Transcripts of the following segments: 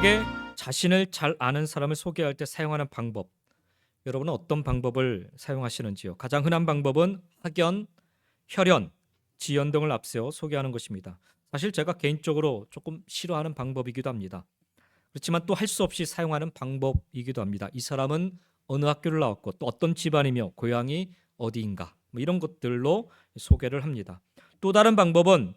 우리에게 자신을 잘 아는 사람을 소개할 때 사용하는 방법, 여러분은 어떤 방법을 사용하시는지요? 가장 흔한 방법은 학연, 혈연, 지연 등을 앞세워 소개하는 것입니다. 사실 제가 개인적으로 조금 싫어하는 방법이기도 합니다. 그렇지만 또 할 수 없이 사용하는 방법이기도 합니다. 이 사람은 어느 학교를 나왔고 또 어떤 집안이며 고향이 어디인가, 뭐 이런 것들로 소개를 합니다. 또 다른 방법은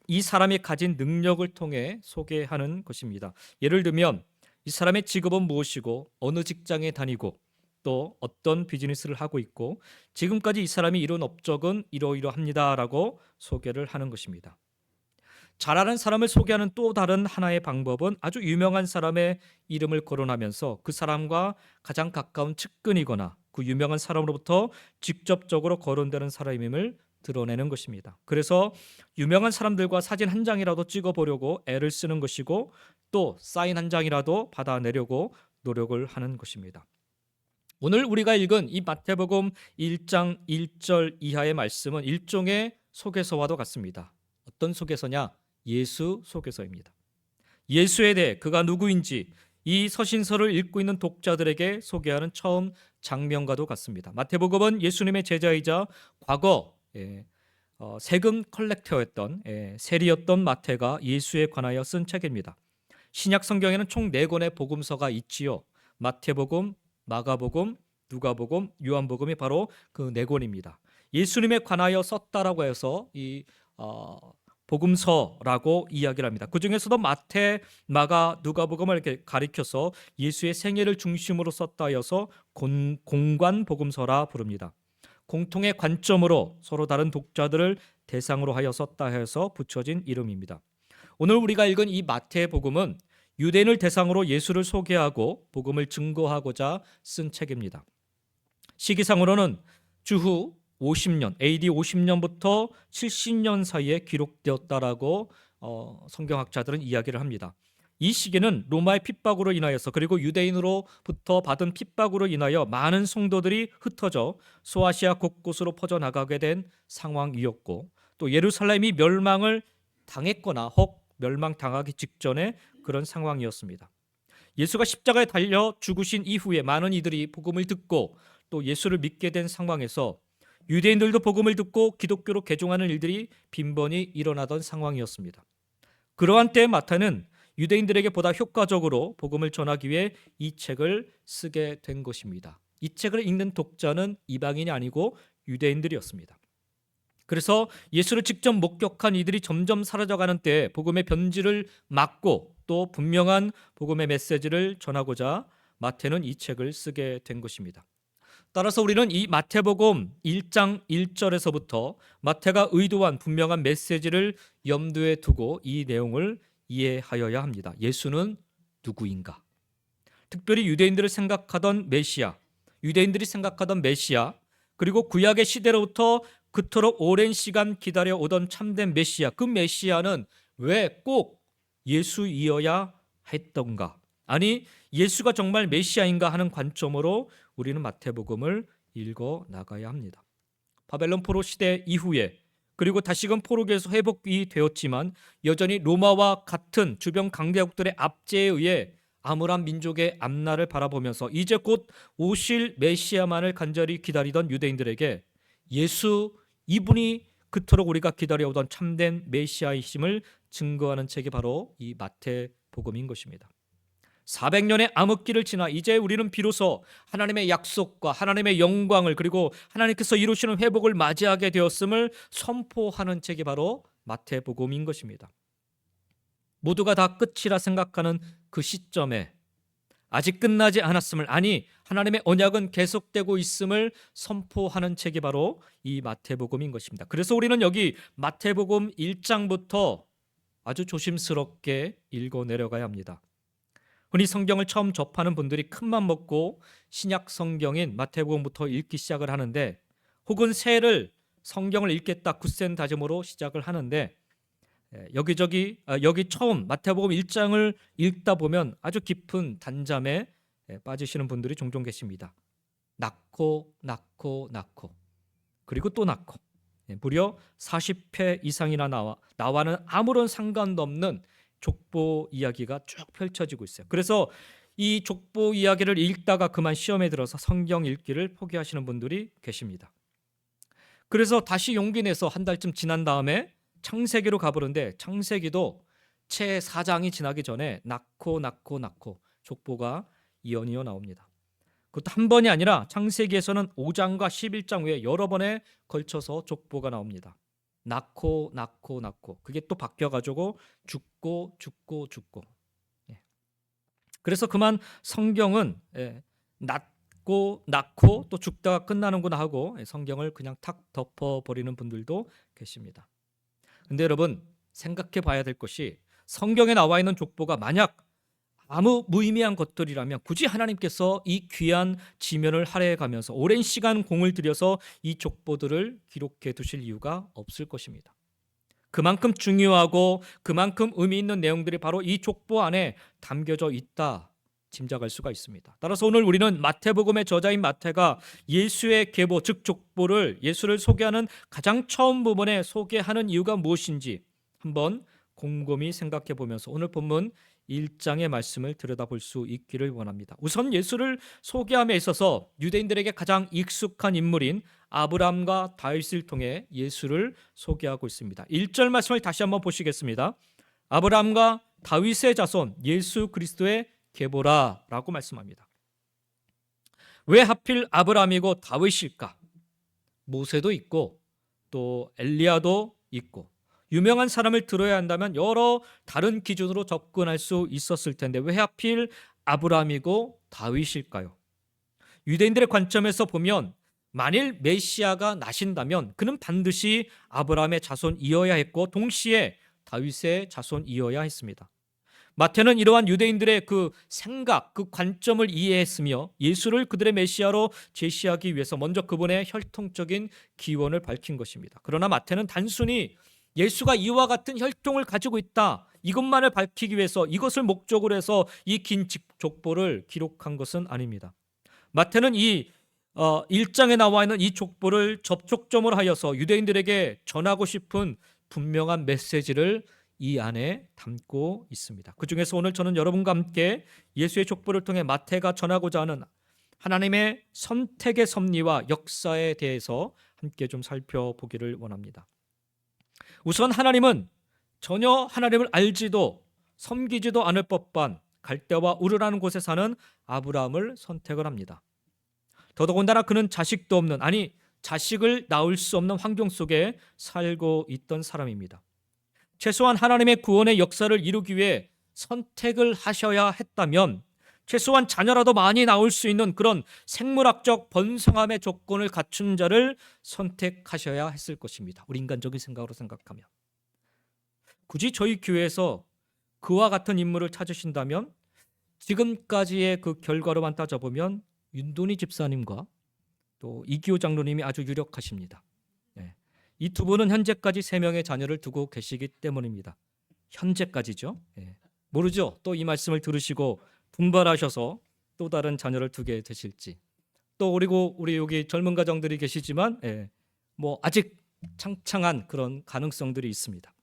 이 사람이 가진 능력을 통해 소개하는 것입니다. 예를 들면 이 사람의 직업은 무엇이고 어느 직장에 다니고 또 어떤 비즈니스를 하고 있고 지금까지 이 사람이 이룬 업적은 이러이러합니다라고 소개를 하는 것입니다. 잘 아는 사람을 소개하는 또 다른 하나의 방법은 아주 유명한 사람의 이름을 거론하면서 그 사람과 가장 가까운 측근이거나 그 유명한 사람으로부터 직접적으로 거론되는 사람임을 드러내는 것입니다. 그래서 유명한 사람들과 사진 한 장이라도 찍어보려고 애를 쓰는 것이고 또 사인 한 장이라도 받아내려고 노력을 하는 것입니다. 오늘 우리가 읽은 이 마태복음 1장 1절 이하의 말씀은 일종의 소개서와도 같습니다. 어떤 소개서냐? 예수 소개서입니다. 예수에 대해 그가 누구인지 이 서신서를 읽고 있는 독자들에게 소개하는 처음 장면과도 같습니다. 마태복음은 예수님의 제자이자 과거 세금 컬렉터였던 세리였던 마태가 예수에 관하여 쓴 책입니다. 신약 성경에는 총 4권의 복음서가 있지요. 마태복음, 마가복음, 누가복음, 요한복음이 바로 그 4권입니다. 예수님에 관하여 썼다라고 해서 이 복음서라고 이야기를 합니다. 그 중에서도 마태, 마가, 누가복음을 이렇게 가리켜서 예수의 생애를 중심으로 썼다 하여서 공관 복음서라 부릅니다. 공통의 관점으로 서로 다른 독자들을 대상으로 하여 썼다 해서 붙여진 이름입니다. 오늘 우리가 읽은 이 마태복음은 유대인을 대상으로 예수를 소개하고 복음을 증거하고자 쓴 책입니다. 시기상으로는 주후 50년, AD 50년부터 70년 사이에 기록되었다라고 성경학자들은 이야기를 합니다. 이 시기는 로마의 핍박으로 인하여서 그리고 유대인으로부터 받은 핍박으로 인하여 많은 성도들이 흩어져 소아시아 곳곳으로 퍼져나가게 된 상황이었고 또 예루살렘이 멸망을 당했거나 혹 멸망당하기 직전의 그런 상황이었습니다. 예수가 십자가에 달려 죽으신 이후에 많은 이들이 복음을 듣고 또 예수를 믿게 된 상황에서 유대인들도 복음을 듣고 기독교로 개종하는 일들이 빈번히 일어나던 상황이었습니다. 그러한 때에 마태는 유대인들에게 보다 효과적으로 복음을 전하기 위해 이 책을 쓰게 된 것입니다. 이 책을 읽는 독자는 이방인이 아니고 유대인들이었습니다. 그래서 예수를 직접 목격한 이들이 점점 사라져가는 때에 복음의 변질을 막고 또 분명한 복음의 메시지를 전하고자 마태는 이 책을 쓰게 된 것입니다. 따라서 우리는 이 마태복음 1장 1절에서부터 마태가 의도한 분명한 메시지를 염두에 두고 이 내용을 이해하여야 합니다. 예수는 누구인가? 특별히 유대인들이 생각하던 메시아, 그리고 구약의 시대로부터 그토록 오랜 시간 기다려 오던 참된 메시아, 그 메시아는 왜 꼭 예수이어야 했던가? 아니, 예수가 정말 메시아인가 하는 관점으로 우리는 마태복음을 읽어 나가야 합니다. 바벨론 포로 시대 이후에 그리고 다시금 포로기에서 회복이 되었지만 여전히 로마와 같은 주변 강대국들의 압제에 의해 암울한 민족의 앞날을 바라보면서 이제 곧 오실 메시아만을 간절히 기다리던 유대인들에게 예수 이분이 그토록 우리가 기다려오던 참된 메시아이심을 증거하는 책이 바로 이 마태복음인 것입니다. 400년의 암흑기를 지나 이제 우리는 비로소 하나님의 약속과 하나님의 영광을 그리고 하나님께서 이루시는 회복을 맞이하게 되었음을 선포하는 책이 바로 마태복음인 것입니다. 모두가 다 끝이라 생각하는 그 시점에 아직 끝나지 않았음을, 아니 하나님의 언약은 계속되고 있음을 선포하는 책이 바로 이 마태복음인 것입니다. 그래서 우리는 여기 마태복음 1장부터 아주 조심스럽게 읽어 내려가야 합니다. 흔히 성경을 처음 접하는 분들이 큰맘 먹고 신약 성경인 마태복음부터 읽기 시작을 하는데, 혹은 새해를 성경을 읽겠다 굳센 다짐으로 시작을 하는데, 여기 처음 마태복음 1장을 읽다 보면 아주 깊은 단잠에 빠지시는 분들이 종종 계십니다. 낳고 그리고 또 낳고, 무려 40회 이상이나 나와는 아무런 상관도 없는 족보 이야기가 쭉 펼쳐지고 있어요. 그래서 이 족보 이야기를 읽다가 그만 시험에 들어서 성경 읽기를 포기하시는 분들이 계십니다. 그래서 다시 용기 내서 한 달쯤 지난 다음에 창세기로 가보는데 창세기도 채 4장이 지나기 전에 낳고 족보가 이어이어 나옵니다. 그것도 한 번이 아니라 창세기에서는 5장과 11장 후에 여러 번에 걸쳐서 족보가 나옵니다. 낳고 그게 또 바뀌어가지고 죽고. 예. 그래서 그만 성경은 낳고 또 죽다가 끝나는구나 하고 성경을 그냥 탁 덮어버리는 분들도 계십니다. 근데 여러분 생각해 봐야 될 것이 성경에 나와 있는 족보가 만약 아무 무의미한 것들이라면 굳이 하나님께서 이 귀한 지면을 할애해 가면서 오랜 시간 공을 들여서 이 족보들을 기록해 두실 이유가 없을 것입니다. 그만큼 중요하고 그만큼 의미 있는 내용들이 바로 이 족보 안에 담겨져 있다 짐작할 수가 있습니다. 따라서 오늘 우리는 마태복음의 저자인 마태가 예수의 계보 즉 족보를 예수를 소개하는 가장 처음 부분에 소개하는 이유가 무엇인지 한번 곰곰이 생각해 보면서 오늘 본문 1장의 말씀을 들여다볼 수 있기를 원합니다. 우선 예수를 소개함에 있어서 유대인들에게 가장 익숙한 인물인 아브라함과 다윗을 통해 예수를 소개하고 있습니다. 1절 말씀을 다시 한번 보시겠습니다. 아브라함과 다윗의 자손 예수 그리스도의 계보라라고 말씀합니다. 왜 하필 아브라함이고 다윗일까? 모세도 있고 또 엘리야도 있고 유명한 사람을 들어야 한다면 여러 다른 기준으로 접근할 수 있었을 텐데 왜 하필 아브라함이고 다윗일까요? 유대인들의 관점에서 보면 만일 메시아가 나신다면 그는 반드시 아브라함의 자손이어야 했고 동시에 다윗의 자손이어야 했습니다. 마태는 이러한 유대인들의 그 생각, 그 관점을 이해했으며 예수를 그들의 메시아로 제시하기 위해서 먼저 그분의 혈통적인 기원을 밝힌 것입니다. 그러나 마태는 단순히 예수가 이와 같은 혈통을 가지고 있다 이것만을 밝히기 위해서 이것을 목적으로 해서 이 긴 족보를 기록한 것은 아닙니다. 마태는 이 1장에 나와 있는 이 족보를 접촉점으로 하여서 유대인들에게 전하고 싶은 분명한 메시지를 이 안에 담고 있습니다. 그 중에서 오늘 저는 여러분과 함께 예수의 족보를 통해 마태가 전하고자 하는 하나님의 선택의 섭리와 역사에 대해서 함께 좀 살펴보기를 원합니다. 우선 하나님은 전혀 하나님을 알지도 섬기지도 않을 법한 갈대와 우르라는 곳에 사는 아브라함을 선택을 합니다. 더더군다나 그는 자식도 없는 자식을 낳을 수 없는 환경 속에 살고 있던 사람입니다. 최소한 하나님의 구원의 역사를 이루기 위해 선택을 하셔야 했다면 최소한 자녀라도 많이 나올 수 있는 그런 생물학적 번성함의 조건을 갖춘 자를 선택하셔야 했을 것입니다. 우리 인간적인 생각으로 생각하면 굳이 저희 교회에서 그와 같은 인물을 찾으신다면 지금까지의 그 결과로만 따져보면 윤돈희 집사님과 또 이기호 장로님이 아주 유력하십니다. 이 두 분은 현재까지 3명의 자녀를 두고 계시기 때문입니다. 현재까지죠. 모르죠. 또 이 말씀을 들으시고 분발하셔서 또 다른 자녀를 두게 되실지. 또 그리고 우리 여기 젊은 가정들이 계시지만 아직 창창한 그런 가능성들이 있습니다.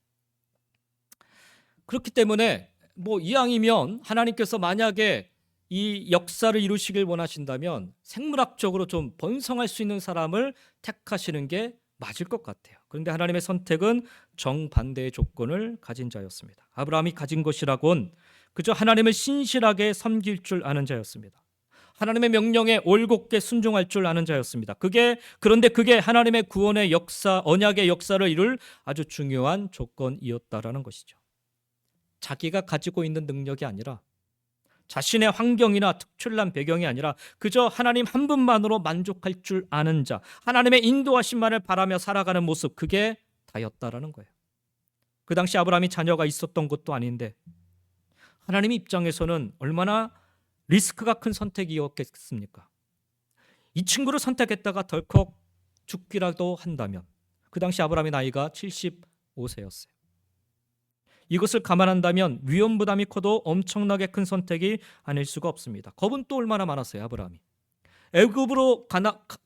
그렇기 때문에 이왕이면 하나님께서 만약에 이 역사를 이루시길 원하신다면 생물학적으로 좀 번성할 수 있는 사람을 택하시는 게 맞을 것 같아요. 그런데 하나님의 선택은 정반대의 조건을 가진 자였습니다. 아브라함이 가진 것이라곤 그저 하나님을 신실하게 섬길 줄 아는 자였습니다. 하나님의 명령에 올곧게 순종할 줄 아는 자였습니다. 그런데 그게 하나님의 구원의 역사, 언약의 역사를 이룰 아주 중요한 조건이었다라는 것이죠. 자기가 가지고 있는 능력이 아니라 자신의 환경이나 특출난 배경이 아니라 그저 하나님 한 분만으로 만족할 줄 아는 자, 하나님의 인도하심만을 바라며 살아가는 모습, 그게 다였다라는 거예요. 그 당시 아브라함이 자녀가 있었던 것도 아닌데 하나님 입장에서는 얼마나 리스크가 큰 선택이었겠습니까? 이 친구를 선택했다가 덜컥 죽기라도 한다면 그 당시 아브라함의 나이가 75세였어요. 이것을 감안한다면 위험 부담이 커도 엄청나게 큰 선택이 아닐 수가 없습니다. 겁은 또 얼마나 많았어요, 아브라함이. 애굽으로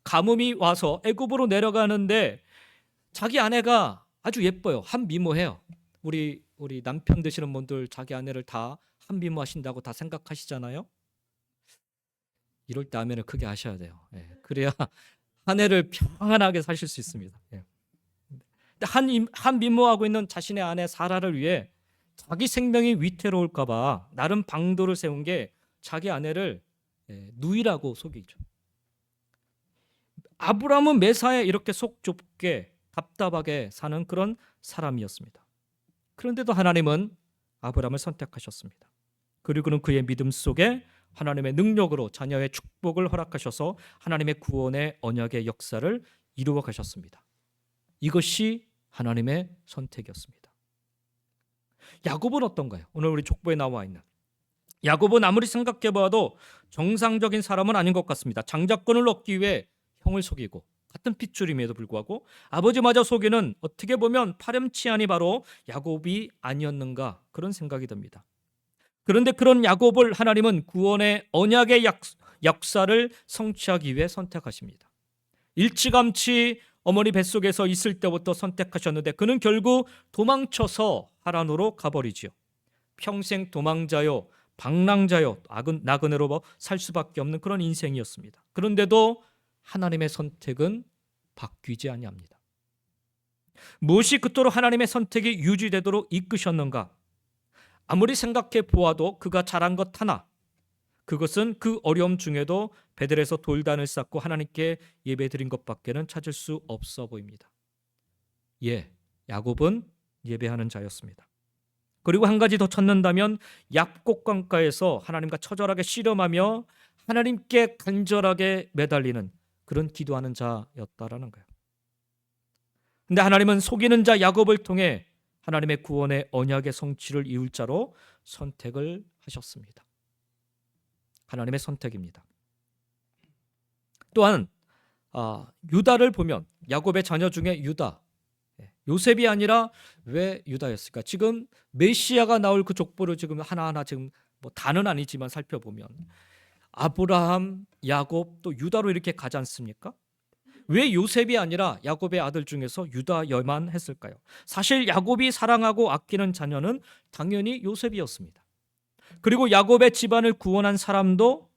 가뭄이 와서 애굽으로 내려가는데 자기 아내가 아주 예뻐요. 한 미모해요. 우리 우리 남편 되시는 분들 자기 아내를 다 한미모하신다고 다 생각하시잖아요. 이럴 때 아멘을 크게 하셔야 돼요. 예, 그래야 한 해를 평안하게 사실 수 있습니다. 예. 한미모하고 있는 자신의 아내 사라를 위해 자기 생명이 위태로울까봐 나름 방도를 세운 게 자기 아내를 누이라고 속이죠. 아브라함은 매사에 이렇게 속 좁게 답답하게 사는 그런 사람이었습니다. 그런데도 하나님은 아브라함을 선택하셨습니다. 그리고는 그의 믿음 속에 하나님의 능력으로 자녀의 축복을 허락하셔서 하나님의 구원의 언약의 역사를 이루어 가셨습니다. 이것이 하나님의 선택이었습니다. 야곱은 어떤가요? 오늘 우리 족보에 나와 있는 야곱은 아무리 생각해봐도 정상적인 사람은 아닌 것 같습니다. 장자권을 얻기 위해 형을 속이고 같은 핏줄임에도 불구하고 아버지마저 속이는 어떻게 보면 파렴치한이 바로 야곱이 아니었는가 그런 생각이 듭니다. 그런데 그런 야곱을 하나님은 구원의 언약의 역사를 성취하기 위해 선택하십니다. 일찌감치 어머니 뱃속에서 있을 때부터 선택하셨는데 그는 결국 도망쳐서 하란으로 가버리지요. 평생 도망자요, 방랑자요, 나그네로 살 수밖에 없는 그런 인생이었습니다. 그런데도 하나님의 선택은 바뀌지 아니합니다. 무엇이 그토록 하나님의 선택이 유지되도록 이끄셨는가? 아무리 생각해 보아도 그가 잘한 것 하나, 그것은 그 어려움 중에도 베들에서 돌단을 쌓고 하나님께 예배드린 것밖에는 찾을 수 없어 보입니다. 야곱은 예배하는 자였습니다. 그리고 한 가지 더 찾는다면 약곡강가에서 하나님과 처절하게 씨름하며 하나님께 간절하게 매달리는 그런 기도하는 자였다라는 거예요. 근데 하나님은 속이는 자 야곱을 통해 하나님의 구원의 언약의 성취를 이룰 자로 선택을 하셨습니다. 하나님의 선택입니다. 또한 유다를 보면 야곱의 자녀 중에 유다, 요셉이 아니라 왜 유다였을까? 지금 메시아가 나올 그 족보를 지금 하나하나 지금 뭐 다는 아니지만 살펴보면 아브라함, 야곱 또 유다로 이렇게 가지 않습니까? 왜 요셉이 아니라 야곱의 아들 중에서 유다여만 했을까요? 사실 야곱이 사랑하고 아끼는 자녀는 당연히 요셉이었습니다. 그리고 야곱의 집안을 구원한 사람도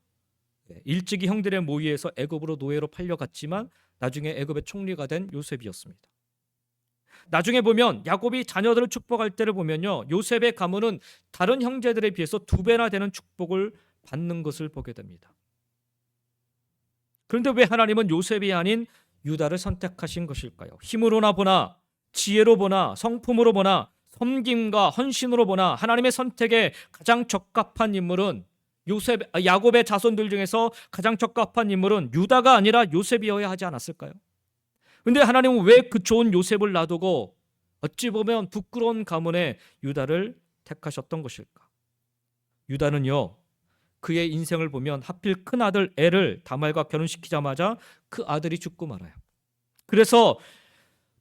일찍이 형들의 모의에서 애굽으로 노예로 팔려갔지만 나중에 애굽의 총리가 된 요셉이었습니다. 나중에 보면 야곱이 자녀들을 축복할 때를 보면요, 요셉의 가문은 다른 형제들에 비해서 2배나 되는 축복을 받는 것을 보게 됩니다. 그런데 왜 하나님은 요셉이 아닌 유다를 선택하신 것일까요? 힘으로나 보나 지혜로 보나 성품으로 보나 섬김과 헌신으로 보나 하나님의 선택에 가장 적합한 인물은 야곱의 자손들 중에서 가장 적합한 인물은 유다가 아니라 요셉이어야 하지 않았을까요? 근데 하나님은 왜 그 좋은 요셉을 놔두고 어찌 보면 부끄러운 가문의 유다를 택하셨던 것일까? 유다는요, 그의 인생을 보면 하필 큰 아들 엘을 다말과 결혼시키자마자 그 아들이 죽고 말아요. 그래서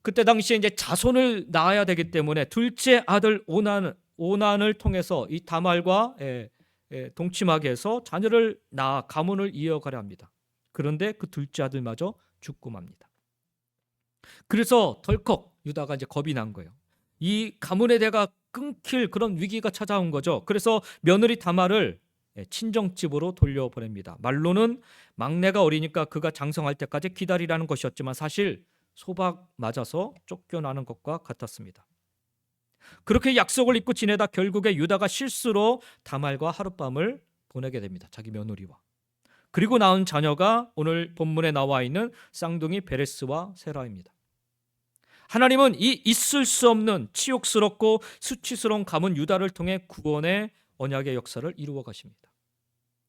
그때 당시에 이제 자손을 낳아야 되기 때문에 둘째 아들 오난을 통해서 이 다말과 동침하게 해서 자녀를 낳아 가문을 이어가려 합니다. 그런데 그 둘째 아들마저 죽고 맙니다. 그래서 덜컥 유다가 이제 겁이 난 거예요. 이 가문의 대가 끊길 그런 위기가 찾아온 거죠. 그래서 며느리 다말을 친정집으로 돌려보냅니다. 말로는 막내가 어리니까 그가 장성할 때까지 기다리라는 것이었지만 사실 소박 맞아서 쫓겨나는 것과 같았습니다. 그렇게 약속을 잊고 지내다 결국에 유다가 실수로 다말과 하룻밤을 보내게 됩니다. 자기 며느리와. 그리고 낳은 자녀가 오늘 본문에 나와 있는 쌍둥이 베레스와 세라입니다. 하나님은 이 있을 수 없는 치욕스럽고 수치스러운 가문 유다를 통해 구원의 언약의 역사를 이루어 가십니다.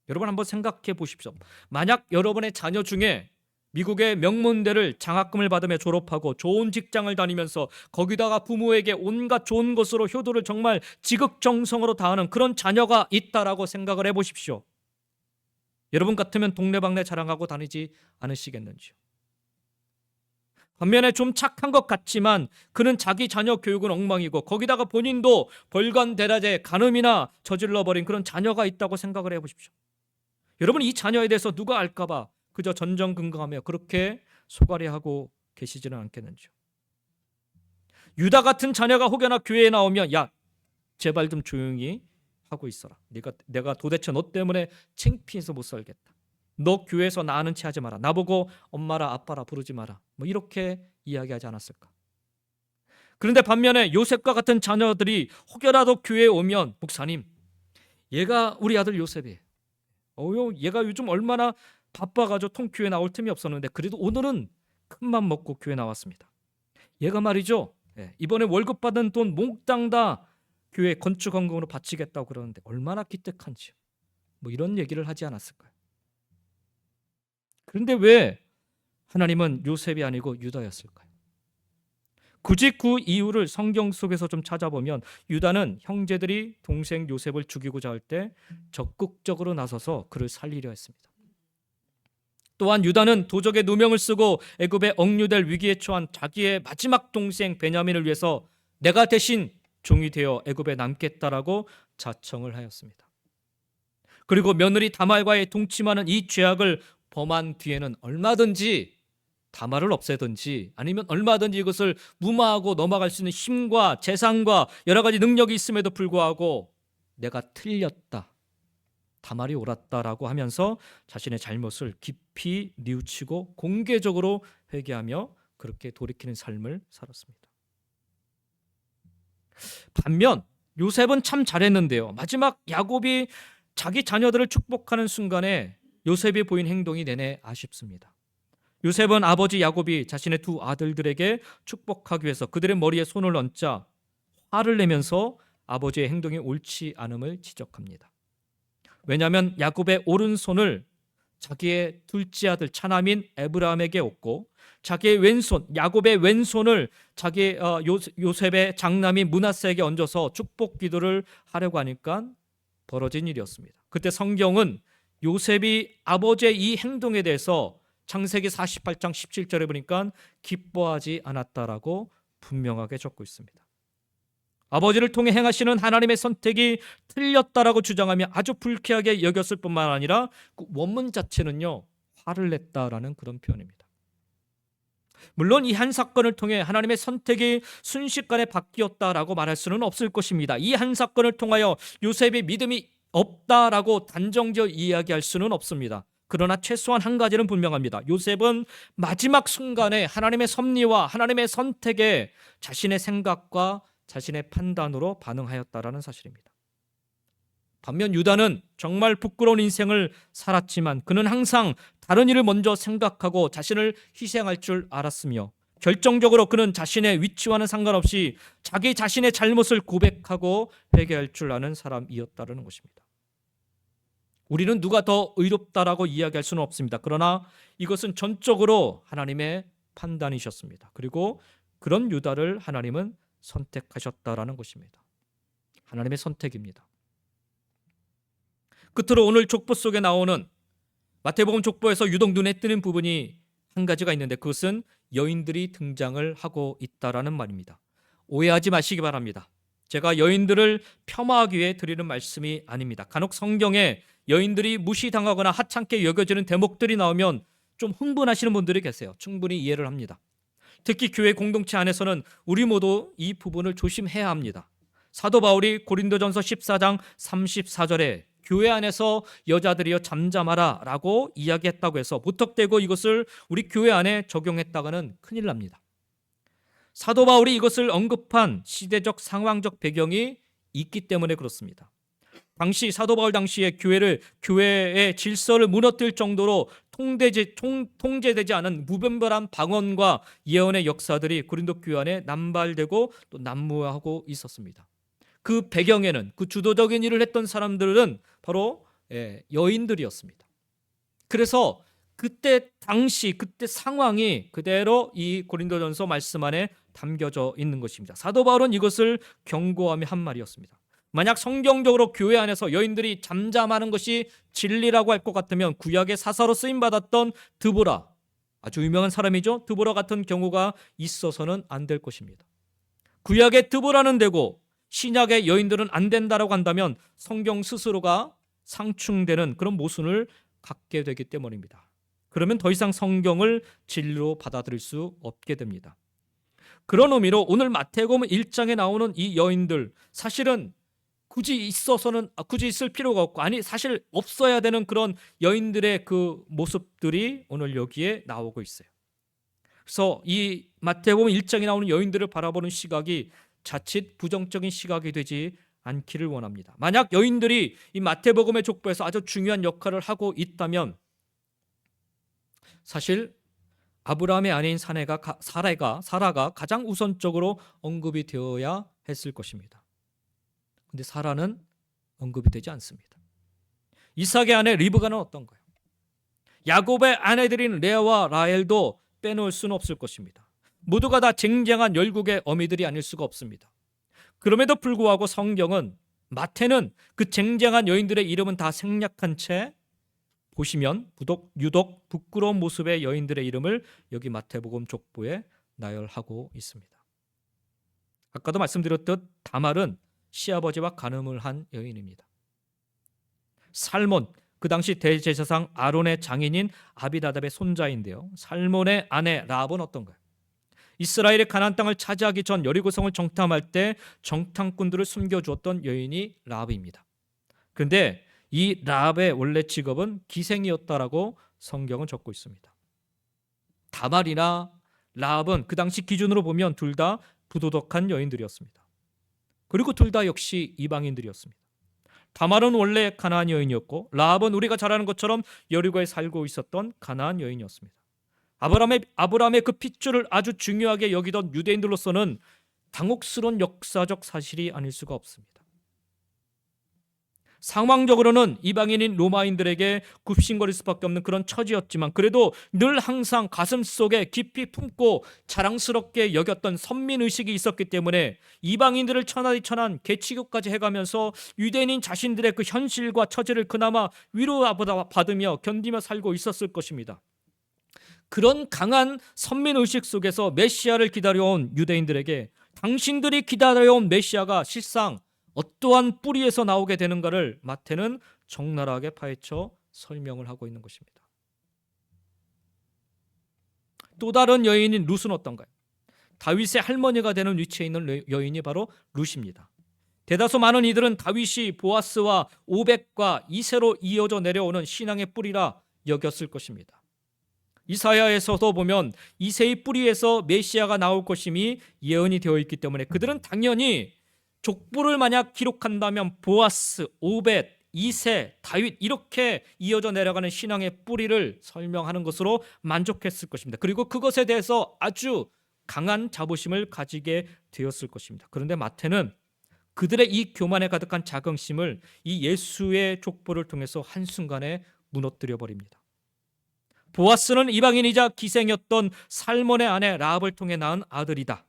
여러분 한번 생각해 보십시오. 만약 여러분의 자녀 중에 미국의 명문대를 장학금을 받으며 졸업하고 좋은 직장을 다니면서 거기다가 부모에게 온갖 좋은 것으로 효도를 정말 지극정성으로 다하는 그런 자녀가 있다라고 생각을 해보십시오. 여러분 같으면 동네방네 자랑하고 다니지 않으시겠는지요? 반면에 좀 착한 것 같지만 그는 자기 자녀 교육은 엉망이고 거기다가 본인도 벌관대낮에 간음이나 저질러버린 그런 자녀가 있다고 생각을 해보십시오. 여러분 이 자녀에 대해서 누가 알까봐 그저 전전긍긍하며 그렇게 소갈이하고 계시지는 않겠는지요? 유다 같은 자녀가 혹여나 교회에 나오면 야, 제발 좀 조용히 하고 있어라. 내가 도대체 너 때문에 창피해서 못 살겠다. 너 교회에서 나 아는 체 하지 마라. 나보고 엄마라 아빠라 부르지 마라. 뭐 이렇게 이야기하지 않았을까? 그런데 반면에 요셉과 같은 자녀들이 혹여라도 교회에 오면 목사님, 얘가 우리 아들 요셉이에요. 얘가 요즘 얼마나 바빠가지고 통교회 나올 틈이 없었는데 그래도 오늘은 큰맘 먹고 교회 나왔습니다. 얘가 말이죠. 이번에 월급 받은 돈 몽땅 다 교회 건축 헌금으로 바치겠다고 그러는데 얼마나 기특한지요. 뭐 이런 얘기를 하지 않았을까요? 그런데 왜 하나님은 요셉이 아니고 유다였을까요? 굳이 그 이유를 성경 속에서 좀 찾아보면 유다는 형제들이 동생 요셉을 죽이고자 할 때 적극적으로 나서서 그를 살리려 했습니다. 또한 유다는 도적의 누명을 쓰고 애굽에 억류될 위기에 처한 자기의 마지막 동생 베냐민을 위해서 내가 대신 종이 되어 애굽에 남겠다라고 자청을 하였습니다. 그리고 며느리 다말과의 동침하는 이 죄악을 범한 뒤에는 얼마든지 다말을 없애든지 아니면 얼마든지 이것을 무마하고 넘어갈 수 있는 힘과 재산과 여러 가지 능력이 있음에도 불구하고 내가 틀렸다, 다말이 옳았다라고 하면서 자신의 잘못을 깊이 뉘우치고 공개적으로 회개하며 그렇게 돌이키는 삶을 살았습니다. 반면 요셉은 참 잘했는데요. 마지막 야곱이 자기 자녀들을 축복하는 순간에 요셉이 보인 행동이 내내 아쉽습니다. 요셉은 아버지 야곱이 자신의 두 아들들에게 축복하기 위해서 그들의 머리에 손을 얹자 화를 내면서 아버지의 행동이 옳지 않음을 지적합니다. 왜냐하면 야곱의 오른손을 자기의 둘째 아들 차남인 에브라함에게 얻고 자기의 왼손 야곱의 왼손을 자기 요셉의 장남인 므낫세에게 얹어서 축복 기도를 하려고 하니까 벌어진 일이었습니다. 그때 성경은 요셉이 아버지의 이 행동에 대해서 창세기 48장 17절에 보니까 기뻐하지 않았다라고 분명하게 적고 있습니다. 아버지를 통해 행하시는 하나님의 선택이 틀렸다라고 주장하며 아주 불쾌하게 여겼을 뿐만 아니라 그 원문 자체는요, 화를 냈다라는 그런 표현입니다. 물론 이 한 사건을 통해 하나님의 선택이 순식간에 바뀌었다라고 말할 수는 없을 것입니다. 이 한 사건을 통하여 요셉의 믿음이 없다라고 단정지어 이야기할 수는 없습니다. 그러나 최소한 한 가지는 분명합니다. 요셉은 마지막 순간에 하나님의 섭리와 하나님의 선택에 자신의 생각과 자신의 판단으로 반응하였다라는 사실입니다. 반면 유다는 정말 부끄러운 인생을 살았지만 그는 항상 다른 일을 먼저 생각하고 자신을 희생할 줄 알았으며 결정적으로 그는 자신의 위치와는 상관없이 자기 자신의 잘못을 고백하고 회개할 줄 아는 사람이었다는 것입니다. 우리는 누가 더 의롭다라고 이야기할 수는 없습니다. 그러나 이것은 전적으로 하나님의 판단이셨습니다. 그리고 그런 유다를 하나님은 선택하셨다라는 것입니다. 하나님의 선택입니다. 끝으로 오늘 족보 속에 나오는 마태복음 족보에서 유독 눈에 띄는 부분이 한 가지가 있는데 그것은 여인들이 등장을 하고 있다라는 말입니다. 오해하지 마시기 바랍니다. 제가 여인들을 폄하하기 위해 드리는 말씀이 아닙니다. 간혹 성경에 여인들이 무시당하거나 하찮게 여겨지는 대목들이 나오면 좀 흥분하시는 분들이 계세요. 충분히 이해를 합니다. 특히 교회 공동체 안에서는 우리 모두 이 부분을 조심해야 합니다. 사도 바울이 고린도전서 14장 34절에 교회 안에서 여자들이여 잠잠하라 라고 이야기했다고 해서 무턱대고 이것을 우리 교회 안에 적용했다가는 큰일 납니다. 사도 바울이 이것을 언급한 시대적 상황적 배경이 있기 때문에 그렇습니다. 당시 사도 바울 당시에 교회의 질서를 무너뜨릴 정도로 통제되지 않은 무분별한 방언과 예언의 역사들이 고린도 교회 안에 남발되고 또 난무하고 있었습니다. 그 배경에는 그 주도적인 일을 했던 사람들은 바로 여인들이었습니다. 그래서 그때 상황이 그대로 이 고린도전서 말씀 안에 담겨져 있는 것입니다. 사도 바울은 이것을 경고하며 한 말이었습니다. 만약 성경적으로 교회 안에서 여인들이 잠잠하는 것이 진리라고 할 것 같으면 구약의 사사로 쓰임받았던 드보라, 아주 유명한 사람이죠. 드보라 같은 경우가 있어서는 안 될 것입니다. 구약의 드보라는 되고 신약의 여인들은 안 된다라고 한다면 성경 스스로가 상충되는 그런 모순을 갖게 되기 때문입니다. 그러면 더 이상 성경을 진리로 받아들일 수 없게 됩니다. 그런 의미로 오늘 마태복음 1장에 나오는 이 여인들, 사실은 굳이 있을 필요가 없고, 아니 사실 없어야 되는 그런 여인들의 그 모습들이 오늘 여기에 나오고 있어요. 그래서 이 마태복음 1장에 나오는 여인들을 바라보는 시각이 자칫 부정적인 시각이 되지 않기를 원합니다. 만약 여인들이 이 마태복음의 족보에서 아주 중요한 역할을 하고 있다면 사실 아브라함의 아내인 사라가 가장 우선적으로 언급이 되어야 했을 것입니다. 근데 사라는 언급이 되지 않습니다. 이삭의 아내 리브가는 어떤가요? 야곱의 아내들인 레아와 라헬도 빼놓을 수는 없을 것입니다. 모두가 다 쟁쟁한 열국의 어미들이 아닐 수가 없습니다. 그럼에도 불구하고 성경은, 마태는 그 쟁쟁한 여인들의 이름은 다 생략한 채 보시면 유독 부끄러운 모습의 여인들의 이름을 여기 마태복음 족보에 나열하고 있습니다. 아까도 말씀드렸듯 다말은 시아버지와 간음을 한 여인입니다. 살몬, 그 당시 대제사장 아론의 장인인 아비나답의 손자인데요. 살몬의 아내 라합은 어떤가요? 이스라엘의 가나안 땅을 차지하기 전 여리고성을 정탐할 때 정탐꾼들을 숨겨주었던 여인이 라합입니다. 그런데 이 라합의 원래 직업은 기생이었다라고 성경은 적고 있습니다. 다말이나 라합은 그 당시 기준으로 보면 둘 다 부도덕한 여인들이었습니다. 그리고 둘 다 역시 이방인들이었습니다. 다말은 원래 가나안 여인이었고 라합은 우리가 잘 아는 것처럼 여리고에 살고 있었던 가나안 여인이었습니다. 아브라함의 그 핏줄을 아주 중요하게 여기던 유대인들로서는 당혹스러운 역사적 사실이 아닐 수가 없습니다. 상황적으로는 이방인인 로마인들에게 굽신거릴 수밖에 없는 그런 처지였지만 그래도 늘 항상 가슴속에 깊이 품고 자랑스럽게 여겼던 선민의식이 있었기 때문에 이방인들을 천하디천한 개취교까지 해가면서 유대인인 자신들의 그 현실과 처지를 그나마 위로받으며 견디며 살고 있었을 것입니다. 그런 강한 선민의식 속에서 메시아를 기다려온 유대인들에게 당신들이 기다려온 메시아가 실상 어떠한 뿌리에서 나오게 되는가를 마태는 적나라하게 파헤쳐 설명을 하고 있는 것입니다. 또 다른 여인인 룻은 어떤가요? 다윗의 할머니가 되는 위치에 있는 여인이 바로 룻입니다. 대다수 많은 이들은 다윗이 보아스와 오벳과 이새로 이어져 내려오는 신앙의 뿌리라 여겼을 것입니다. 이사야에서도 보면 이새의 뿌리에서 메시아가 나올 것임이 예언이 되어 있기 때문에 그들은 당연히 족보를 만약 기록한다면 보아스, 오벳, 이새, 다윗 이렇게 이어져 내려가는 신앙의 뿌리를 설명하는 것으로 만족했을 것입니다. 그리고 그것에 대해서 아주 강한 자부심을 가지게 되었을 것입니다. 그런데 마태는 그들의 이 교만에 가득한 자긍심을 이 예수의 족보를 통해서 한순간에 무너뜨려 버립니다. 보아스는 이방인이자 기생이었던 살몬의 아내 라합을 통해 낳은 아들이다.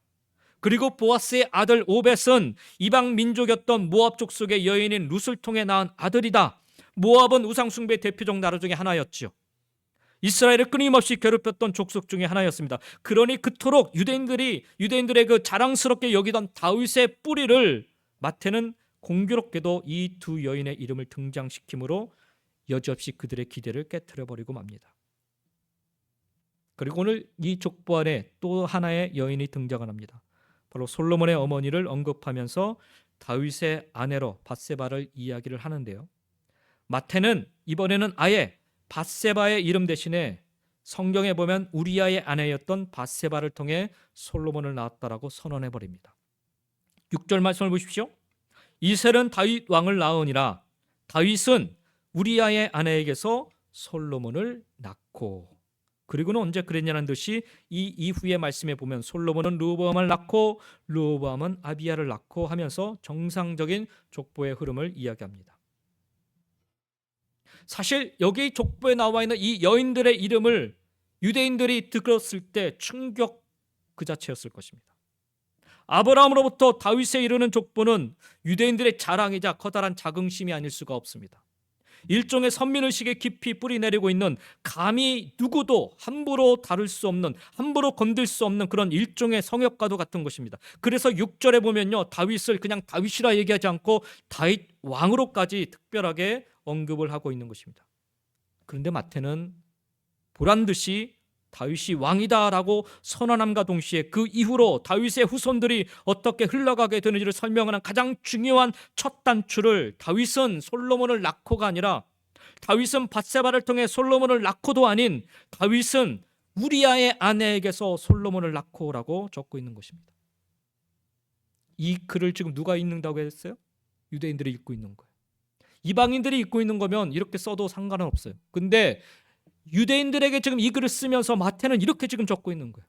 그리고 보아스의 아들 오벳은 이방 민족이었던 모압 족속의 여인인 룻을 통해 낳은 아들이다. 모압은 우상숭배 대표적 나라 중에 하나였죠. 이스라엘을 끊임없이 괴롭혔던 족속 중에 하나였습니다. 그러니 그토록 유대인들의 그 자랑스럽게 여기던 다윗의 뿌리를 마태는 공교롭게도 이 두 여인의 이름을 등장시킴으로 여지없이 그들의 기대를 깨트려버리고 맙니다. 그리고 오늘 이 족보 안에 또 하나의 여인이 등장을 합니다. 바로 솔로몬의 어머니를 언급하면서 다윗의 아내로 밧세바를 이야기를 하는데요. 마태는 이번에는 아예 밧세바의 이름 대신에 성경에 보면 우리아의 아내였던 밧세바를 통해 솔로몬을 낳았다라고 선언해 버립니다. 6절 말씀을 보십시오. 이셀은 다윗 왕을 낳으니라. 다윗은 우리아의 아내에게서 솔로몬을 낳고, 그리고는 언제 그랬냐는 듯이 이 이후의 말씀에 보면 솔로몬은 르호보암을 낳고 르호보암은 아비야를 낳고 하면서 정상적인 족보의 흐름을 이야기합니다. 사실 여기 족보에 나와 있는 이 여인들의 이름을 유대인들이 들었을 때 충격 그 자체였을 것입니다. 아브라함으로부터 다윗에 이르는 족보는 유대인들의 자랑이자 커다란 자긍심이 아닐 수가 없습니다. 일종의 선민의식에 깊이 뿌리내리고 있는, 감히 누구도 함부로 다룰 수 없는, 함부로 건들 수 없는 그런 일종의 성역과도 같은 것입니다. 그래서 6절에 보면요, 다윗을 그냥 다윗이라 얘기하지 않고 다윗 왕으로까지 특별하게 언급을 하고 있는 것입니다. 그런데 마태는 보란듯이 다윗이 왕이다라고 선언함과 동시에 그 이후로 다윗의 후손들이 어떻게 흘러가게 되는지를 설명하는 가장 중요한 첫 단추를 다윗은 솔로몬을 낳고가 아니라 다윗은 밧세바를 통해 솔로몬을 낳고도 아닌 다윗은 우리아의 아내에게서 솔로몬을 낳고라고 적고 있는 것입니다. 이 글을 지금 누가 읽는다고 했어요? 유대인들이 읽고 있는 거예요. 이방인들이 읽고 있는 거면 이렇게 써도 상관은 없어요. 근데 유대인들에게 지금 이 글을 쓰면서 마태는 이렇게 지금 적고 있는 거예요.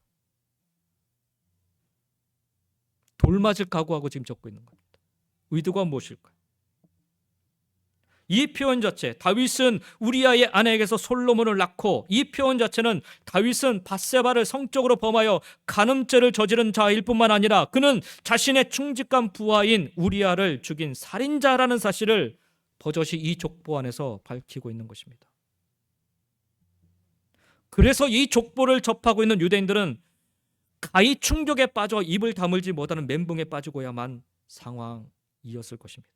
돌맞을 각오하고 지금 적고 있는 겁니다. 의도가 무엇일까요? 이 표현 자체, 다윗은 우리아의 아내에게서 솔로몬을 낳고, 이 표현 자체는 다윗은 밧세바를 성적으로 범하여 간음죄를 저지른 자일 뿐만 아니라 그는 자신의 충직한 부하인 우리아를 죽인 살인자라는 사실을 버젓이 이 족보 안에서 밝히고 있는 것입니다. 그래서 이 족보를 접하고 있는 유대인들은 가히 충격에 빠져 입을 다물지 못하는 멘붕에 빠지고야만 상황이었을 것입니다.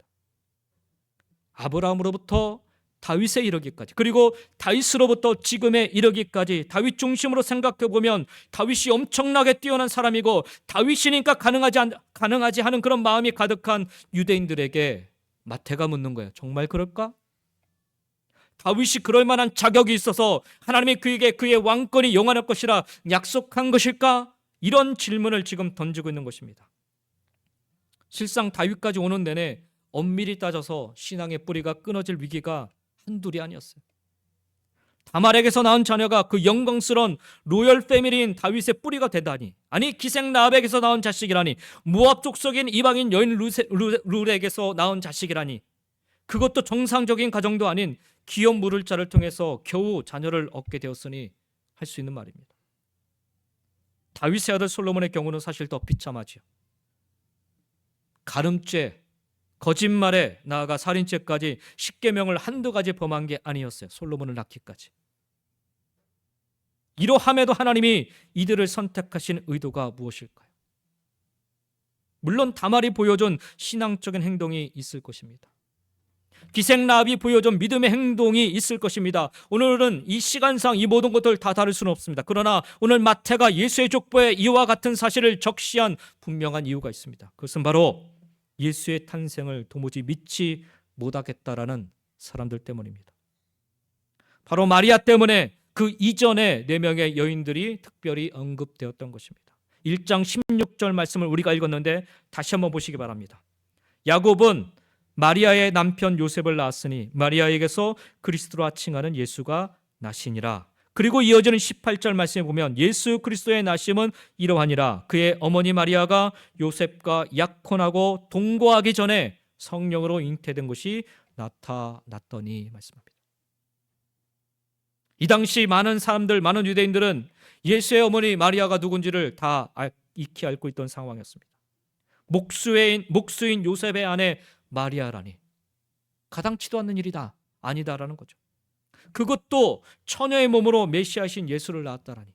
아브라함으로부터 다윗에 이르기까지, 그리고 다윗으로부터 지금에 이르기까지 다윗 중심으로 생각해 보면 다윗이 엄청나게 뛰어난 사람이고 다윗이니까 가능하지 하는 그런 마음이 가득한 유대인들에게 마태가 묻는 거예요. 정말 그럴까? 다윗이 그럴 만한 자격이 있어서 하나님이 그에게 그의 왕권이 영원할 것이라 약속한 것일까? 이런 질문을 지금 던지고 있는 것입니다. 실상 다윗까지 오는 내내 엄밀히 따져서 신앙의 뿌리가 끊어질 위기가 한둘이 아니었어요. 다말에게서 낳은 자녀가 그 영광스러운 로열 패밀리인 다윗의 뿌리가 되다니, 아니 기생 라합에게서 낳은 자식이라니, 모압 족속인 이방인 여인 룰에게서 낳은 자식이라니, 그것도 정상적인 가정도 아닌 기업 물을 자를 통해서 겨우 자녀를 얻게 되었으니 할 수 있는 말입니다. 다윗의 아들 솔로몬의 경우는 사실 더 비참하지요. 간음죄, 거짓말에 나아가 살인죄까지 십계명을 한두 가지 범한 게 아니었어요. 솔로몬을 낳기까지. 이러함에도 하나님이 이들을 선택하신 의도가 무엇일까요? 물론 다말이 보여준 신앙적인 행동이 있을 것입니다. 기생 라합이 보여준 믿음의 행동이 있을 것입니다. 오늘은 이 시간상 이 모든 것들 다 다룰 수는 없습니다. 그러나 오늘 마태가 예수의 족보에 이와 같은 사실을 적시한 분명한 이유가 있습니다. 그것은 바로 예수의 탄생을 도무지 믿지 못하겠다라는 사람들 때문입니다. 바로 마리아 때문에 그 이전에 4명의 여인들이 특별히 언급되었던 것입니다. 1장 16절 말씀을 우리가 읽었는데 다시 한번 보시기 바랍니다. 야곱은 마리아의 남편 요셉을 낳았으니 마리아에게서 그리스도라 칭하는 예수가 나시니라. 그리고 이어지는 18절 말씀에 보면 예수 그리스도의 나심은 이러하니라. 그의 어머니 마리아가 요셉과 약혼하고 동거하기 전에 성령으로 잉태된 것이 나타났더니 말씀합니다. 이 당시 많은 사람들, 많은 유대인들은 예수의 어머니 마리아가 누군지를 다 익히 알고 있던 상황이었습니다. 목수인 요셉의 아내 마리아라니, 가당치도 않는 일이다, 아니다라는 거죠. 그것도 처녀의 몸으로 메시아이신 예수를 낳았다라니.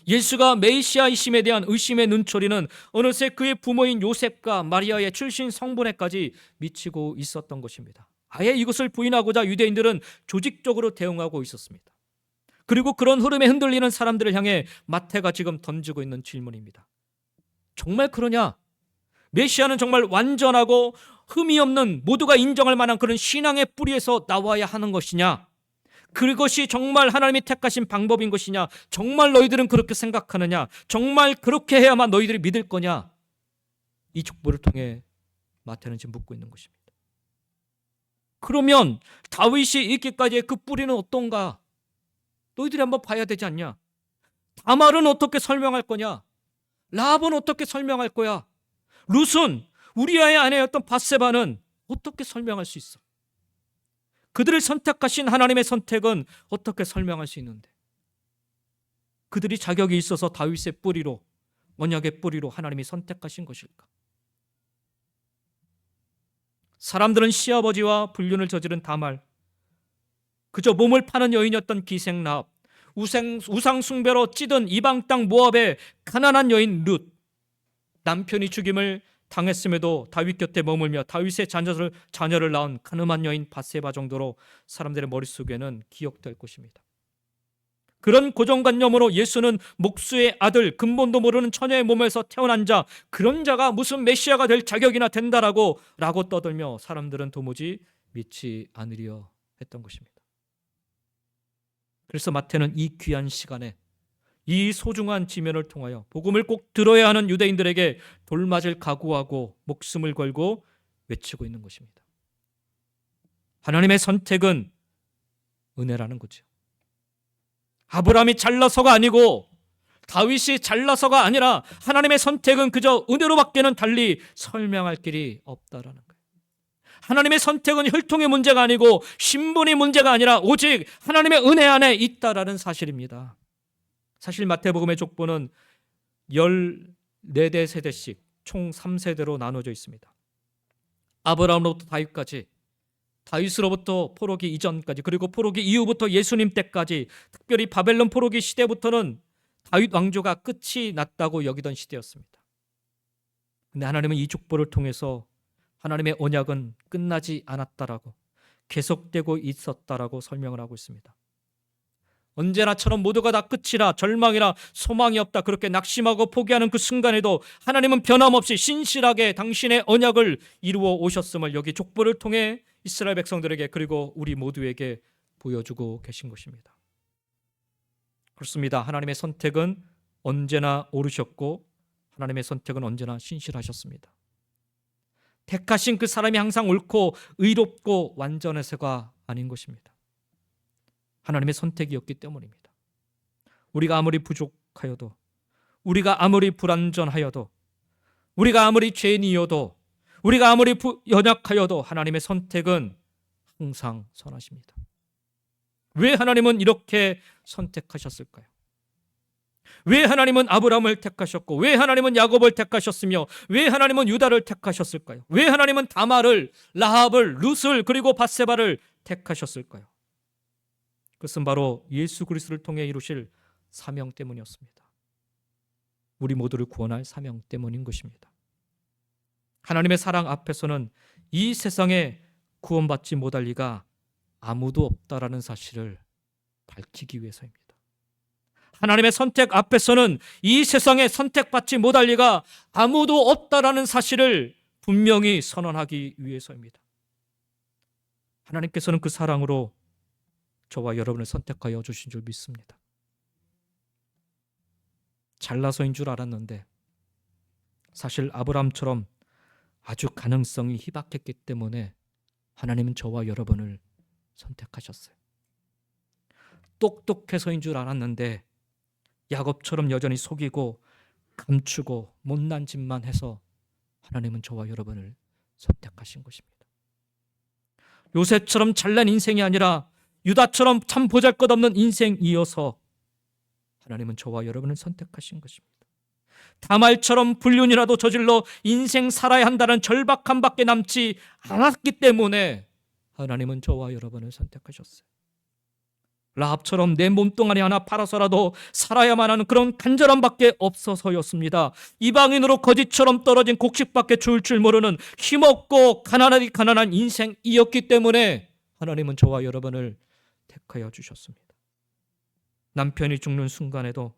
예수가 메시아이심에 대한 의심의 눈초리는 어느새 그의 부모인 요셉과 마리아의 출신 성분에까지 미치고 있었던 것입니다. 아예 이것을 부인하고자 유대인들은 조직적으로 대응하고 있었습니다. 그리고 그런 흐름에 흔들리는 사람들을 향해 마태가 지금 던지고 있는 질문입니다. 정말 그러냐? 메시아는 정말 완전하고 흠이 없는, 모두가 인정할 만한 그런 신앙의 뿌리에서 나와야 하는 것이냐? 그것이 정말 하나님이 택하신 방법인 것이냐? 정말 너희들은 그렇게 생각하느냐? 정말 그렇게 해야만 너희들이 믿을 거냐? 이 족보를 통해 마태는 지금 묻고 있는 것입니다. 그러면 다윗이 있기까지의 그 뿌리는 어떤가? 너희들이 한번 봐야 되지 않냐? 다말은 어떻게 설명할 거냐? 라합은 어떻게 설명할 거야? 룻은, 우리아의 아내였던 밧세바는 어떻게 설명할 수 있어? 그들을 선택하신 하나님의 선택은 어떻게 설명할 수 있는데? 그들이 자격이 있어서 다윗의 뿌리로, 언약의 뿌리로 하나님이 선택하신 것일까? 사람들은 시아버지와 불륜을 저지른 다말, 그저 몸을 파는 여인이었던 기생 라합, 우상 숭배로 찌든 이방 땅 모압의 가난한 여인 룻, 남편이 죽임을 당했음에도 다윗 곁에 머물며 다윗의 자녀를 낳은 가늠한 여인 밧세바 정도로 사람들의 머릿속에는 기억될 것입니다. 그런 고정관념으로 예수는 목수의 아들, 근본도 모르는 처녀의 몸에서 태어난 자, 그런 자가 무슨 메시아가 될 자격이나 된다라고 떠들며 사람들은 도무지 믿지 않으려 했던 것입니다. 그래서 마태는 이 귀한 시간에 이 소중한 지면을 통하여 복음을 꼭 들어야 하는 유대인들에게 돌맞을 각오하고 목숨을 걸고 외치고 있는 것입니다. 하나님의 선택은 은혜라는 거죠. 아브라함이 잘나서가 아니고 다윗이 잘나서가 아니라 하나님의 선택은 그저 은혜로밖에는 달리 설명할 길이 없다라는 거예요. 하나님의 선택은 혈통의 문제가 아니고 신분이 문제가 아니라 오직 하나님의 은혜 안에 있다라는 사실입니다. 사실 마태복음의 족보는 14대 세대씩 총 3세대로 나눠져 있습니다. 아브라함으로부터 다윗까지, 다윗으로부터 포로기 이전까지, 그리고 포로기 이후부터 예수님 때까지, 특별히 바벨론 포로기 시대부터는 다윗 왕조가 끝이 났다고 여기던 시대였습니다. 근데 하나님은 이 족보를 통해서 하나님의 언약은 끝나지 않았다라고, 계속되고 있었다라고 설명을 하고 있습니다. 언제나처럼 모두가 다 끝이라, 절망이라, 소망이 없다, 그렇게 낙심하고 포기하는 그 순간에도 하나님은 변함없이 신실하게 당신의 언약을 이루어 오셨음을 여기 족보를 통해 이스라엘 백성들에게, 그리고 우리 모두에게 보여주고 계신 것입니다. 그렇습니다. 하나님의 선택은 언제나 옳으셨고 하나님의 선택은 언제나 신실하셨습니다. 택하신 그 사람이 항상 옳고 의롭고 완전해서가 아닌 것입니다. 하나님의 선택이었기 때문입니다. 우리가 아무리 부족하여도, 우리가 아무리 불완전하여도, 우리가 아무리 죄인이어도, 우리가 아무리 연약하여도 하나님의 선택은 항상 선하십니다. 왜 하나님은 이렇게 선택하셨을까요? 왜 하나님은 아브라함을 택하셨고, 왜 하나님은 야곱을 택하셨으며, 왜 하나님은 유다를 택하셨을까요? 왜 하나님은 다말을, 라합을, 룻을, 그리고 밧세바를 택하셨을까요? 그것은 바로 예수 그리스도를 통해 이루실 사명 때문이었습니다. 우리 모두를 구원할 사명 때문인 것입니다. 하나님의 사랑 앞에서는 이 세상에 구원받지 못할 리가 아무도 없다라는 사실을 밝히기 위해서입니다. 하나님의 선택 앞에서는 이 세상에 선택받지 못할 리가 아무도 없다라는 사실을 분명히 선언하기 위해서입니다. 하나님께서는 그 사랑으로 저와 여러분을 선택하여 주신 줄 믿습니다. 잘나서인 줄 알았는데 사실 아브라함처럼 아주 가능성이 희박했기 때문에 하나님은 저와 여러분을 선택하셨어요. 똑똑해서인 줄 알았는데 야곱처럼 여전히 속이고 감추고 못난 짓만 해서 하나님은 저와 여러분을 선택하신 것입니다. 요셉처럼 잘난 인생이 아니라 유다처럼 참 보잘것없는 인생이어서 하나님은 저와 여러분을 선택하신 것입니다. 다말처럼 불륜이라도 저질러 인생 살아야 한다는 절박함밖에 남지 않았기 때문에 하나님은 저와 여러분을 선택하셨어요. 라합처럼 내 몸뚱아리 하나 팔아서라도 살아야만 하는 그런 간절함밖에 없어서였습니다. 이방인으로 거지처럼 떨어진 곡식밖에 줄 모르는 힘없고 가난한 인생이었기 때문에 하나님은 저와 여러분을 택하여 주셨습니다. 남편이 죽는 순간에도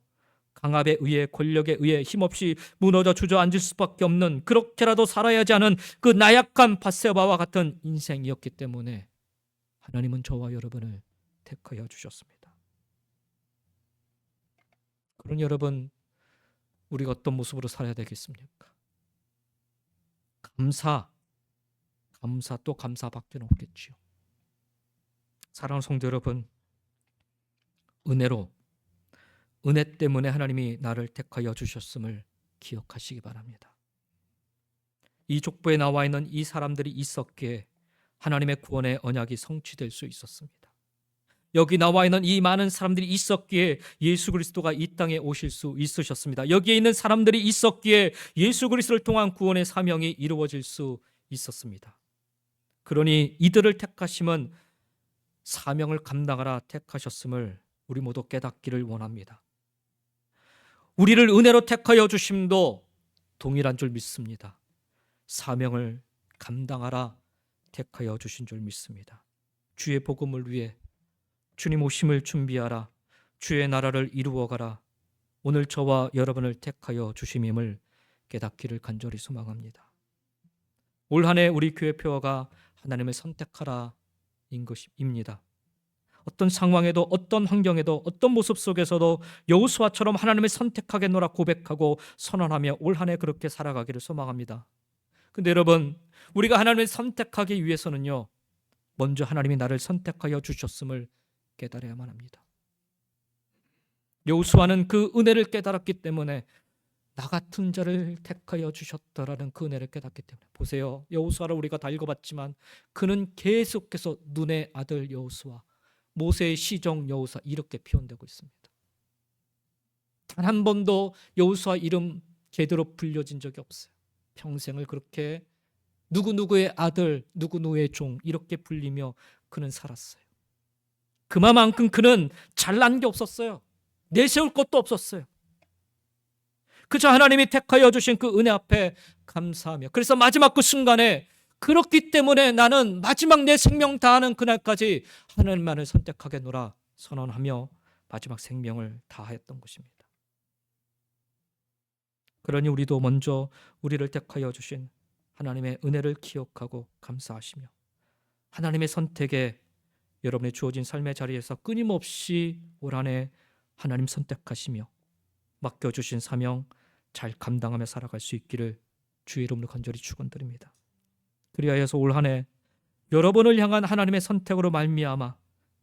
강압에 의해, 권력에 의해 힘없이 무너져 주저앉을 수밖에 없는, 그렇게라도 살아야 하지 않은 그 나약한 밧세바와 같은 인생이었기 때문에 하나님은 저와 여러분을 택하여 주셨습니다. 그런 여러분, 우리가 어떤 모습으로 살아야 되겠습니까? 감사 또 감사밖에 없겠지요. 사랑하는 성도 여러분, 은혜 때문에 하나님이 나를 택하여 주셨음을 기억하시기 바랍니다. 이 족보에 나와 있는 이 사람들이 있었기에 하나님의 구원의 언약이 성취될 수 있었습니다. 여기 나와 있는 이 많은 사람들이 있었기에 예수 그리스도가 이 땅에 오실 수 있으셨습니다. 여기에 있는 사람들이 있었기에 예수 그리스도를 통한 구원의 사명이 이루어질 수 있었습니다. 그러니 이들을 택하심은 사명을 감당하라 택하셨음을 우리 모두 깨닫기를 원합니다. 우리를 은혜로 택하여 주심도 동일한 줄 믿습니다. 사명을 감당하라 택하여 주신 줄 믿습니다. 주의 복음을 위해 주님 오심을 준비하라, 주의 나라를 이루어가라. 오늘 저와 여러분을 택하여 주심임을 깨닫기를 간절히 소망합니다. 올 한 해 우리 교회 표어가 하나님을 선택하라 인 것입니다. 어떤 상황에도 어떤 환경에도 어떤 모습 속에서도 여호수아처럼 하나님을 선택하겠노라 고백하고 선언하며 올 한 해 그렇게 살아가기를 소망합니다. 근데 여러분, 우리가 하나님을 선택하기 위해서는요, 먼저 하나님이 나를 선택하여 주셨음을 깨달아야만 합니다. 여호수아는 그 은혜를 깨달았기 때문에 나 같은 자를 택하여 주셨다라는 그 은혜를 깨닫기 때문에, 보세요, 여호수아를 우리가 다 읽어봤지만 그는 계속해서 눈의 아들 여호수아, 모세의 시종 여호수아 이렇게 표현되고 있습니다. 단 한 번도 여호수아 이름 제대로 불려진 적이 없어요. 평생을 그렇게 누구누구의 아들, 누구누구의 종 이렇게 불리며 그는 살았어요. 그만큼 그는 잘난 게 없었어요. 내세울 것도 없었어요. 그저 하나님이 택하여 주신 그 은혜 앞에 감사하며, 그래서 마지막 그 순간에 그렇기 때문에 나는 마지막 내 생명 다하는 그날까지 하나님만을 선택하겠노라 선언하며 마지막 생명을 다하였던 것입니다. 그러니 우리도 먼저 우리를 택하여 주신 하나님의 은혜를 기억하고 감사하시며, 하나님의 선택에 여러분의 주어진 삶의 자리에서 끊임없이 올 한 해 하나님 선택하시며 맡겨주신 사명 잘 감당하며 살아갈 수 있기를 주의 이름으로 간절히 축원드립니다. 그리하여서 올 한 해 여러분을 향한 하나님의 선택으로 말미암아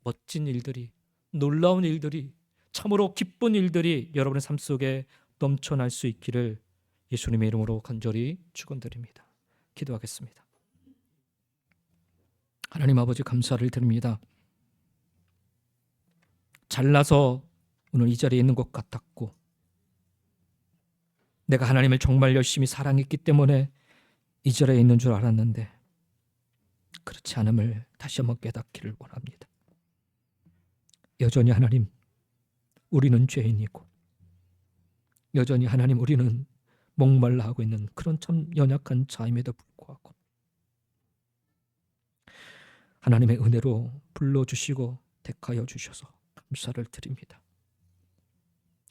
멋진 일들이, 놀라운 일들이, 참으로 기쁜 일들이 여러분의 삶 속에 넘쳐날 수 있기를 예수님의 이름으로 간절히 축원드립니다. 기도하겠습니다. 하나님 아버지, 감사를 드립니다. 잘나서 오늘 이 자리에 있는 것 같았고, 내가 하나님을 정말 열심히 사랑했기 때문에 이 자리에 있는 줄 알았는데 그렇지 않음을 다시 한번 깨닫기를 원합니다. 여전히 하나님, 우리는 죄인이고, 여전히 하나님, 우리는 목말라 하고 있는 그런 참 연약한 자임에도 불구하고 하나님의 은혜로 불러주시고 택하여 주셔서 감사를 드립니다.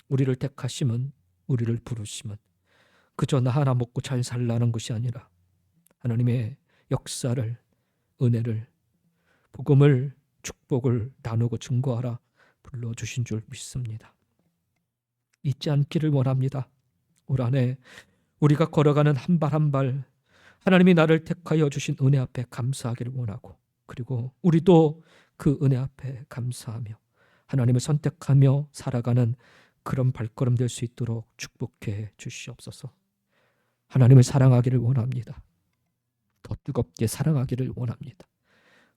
우리를 택하심은, 우리를 부르심은 그저 나 하나 먹고 잘 살라는 것이 아니라 하나님의 역사를, 은혜를, 복음을, 축복을 나누고 증거하라 불러주신 줄 믿습니다. 잊지 않기를 원합니다. 올 한 해 우리가 걸어가는 한 발 한 발 하나님이 나를 택하여 주신 은혜 앞에 감사하기를 원하고, 그리고 우리도 그 은혜 앞에 감사하며 하나님을 선택하며 살아가는 그런 발걸음 될 수 있도록 축복해 주시옵소서. 하나님을 사랑하기를 원합니다. 더 뜨겁게 사랑하기를 원합니다.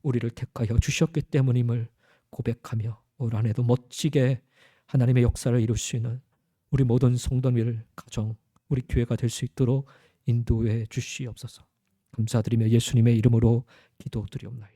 우리를 택하여 주셨기 때문임을 고백하며 올 한 해도 멋지게 하나님의 역사를 이룰 수 있는 우리 모든 성도들, 가정, 우리 교회가 될 수 있도록 인도해 주시옵소서. 감사드리며 예수님의 이름으로 기도드리옵나이다.